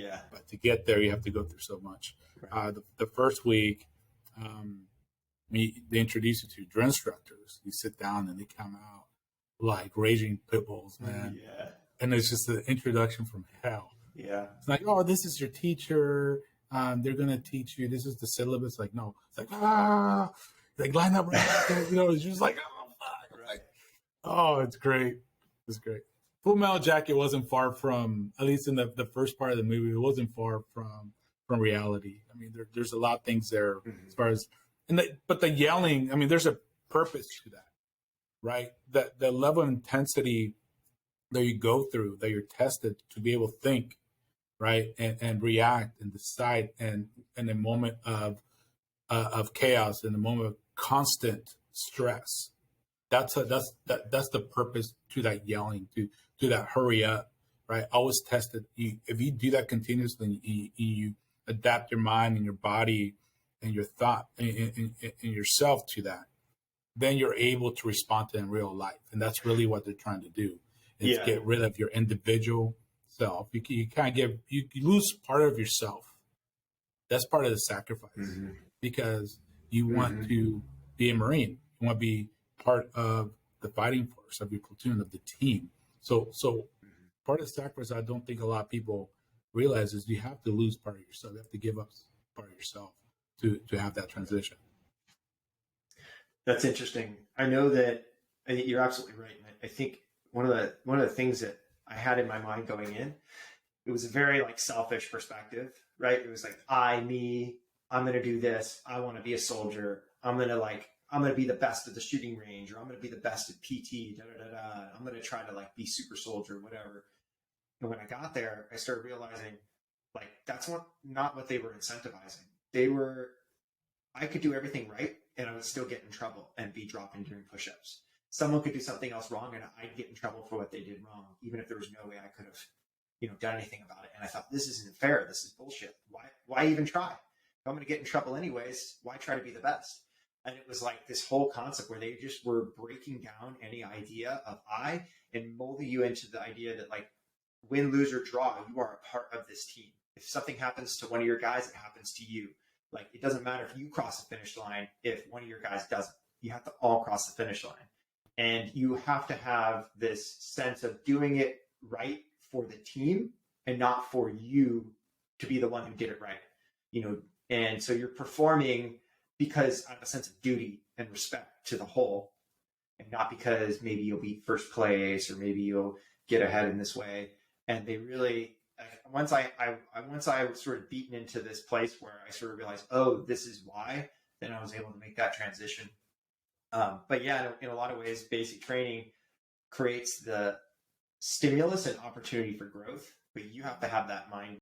Yeah. But to get there, you have to go through so much. Right. The first week, they introduce you to drill instructors. You sit down and they come out like raging pit bulls, man. Yeah. And it's just an introduction from hell. Yeah. It's like, oh, this is your teacher. They're gonna teach you. This is the syllabus. Like, no, it's like, like line up right there. It's just like, oh, fuck. Right. Oh, it's great. It's great. Full Metal Jacket wasn't far from, at least in the first part of the movie, it wasn't far from reality. I mean, there's a lot of things there as far as, but the yelling. I mean, there's a purpose to that, right? That the level of intensity that you go through, that you're tested to be able to think, right, and react and decide, and in a moment of chaos, in a moment of constant stress. That's the purpose to that yelling, to that hurry up, right? Always test it. If you do that continuously, you adapt your mind and your body and your thought and yourself to that, then you're able to respond to it in real life. And that's really what they're trying to do, is get rid of your individual self. You kind of you lose part of yourself. That's part of the sacrifice, because you want to be a Marine. You want to be part of the fighting force, of your platoon, of the team. So part of the sacrifice I don't think a lot of people realize is you have to lose part of yourself. You have to give up part of yourself to have that transition. That's interesting. I know that you're absolutely right. And I think one of the things that I had in my mind going in, it was a very like selfish perspective, right? It was like, me, I'm going to do this. I want to be a soldier. I'm going to be the best at the shooting range, or I'm going to be the best at PT, I'm going to try to like be super soldier, whatever. And when I got there, I started realizing like, that's not what they were incentivizing. I could do everything right and I would still get in trouble and be dropping during push-ups. Someone could do something else wrong and I'd get in trouble for what they did wrong, even if there was no way I could have, done anything about it. And I thought, this isn't fair. This is bullshit. Why even try? If I'm going to get in trouble anyways, why try to be the best? And it was like this whole concept where they just were breaking down any idea of and molding you into the idea that like, win, lose, or draw, you are a part of this team. If something happens to one of your guys, it happens to you. Like, it doesn't matter if you cross the finish line, if one of your guys doesn't. You have to all cross the finish line. And you have to have this sense of doing it right for the team and not for you to be the one who did it right. And so you're performing because out of a sense of duty and respect to the whole, and not because maybe you'll be first place or maybe you'll get ahead in this way. And they really, once I was sort of beaten into this place where I sort of realized, oh, this is why, then I was able to make that transition. But yeah, in a lot of ways, basic training creates the stimulus and opportunity for growth, but you have to have that mind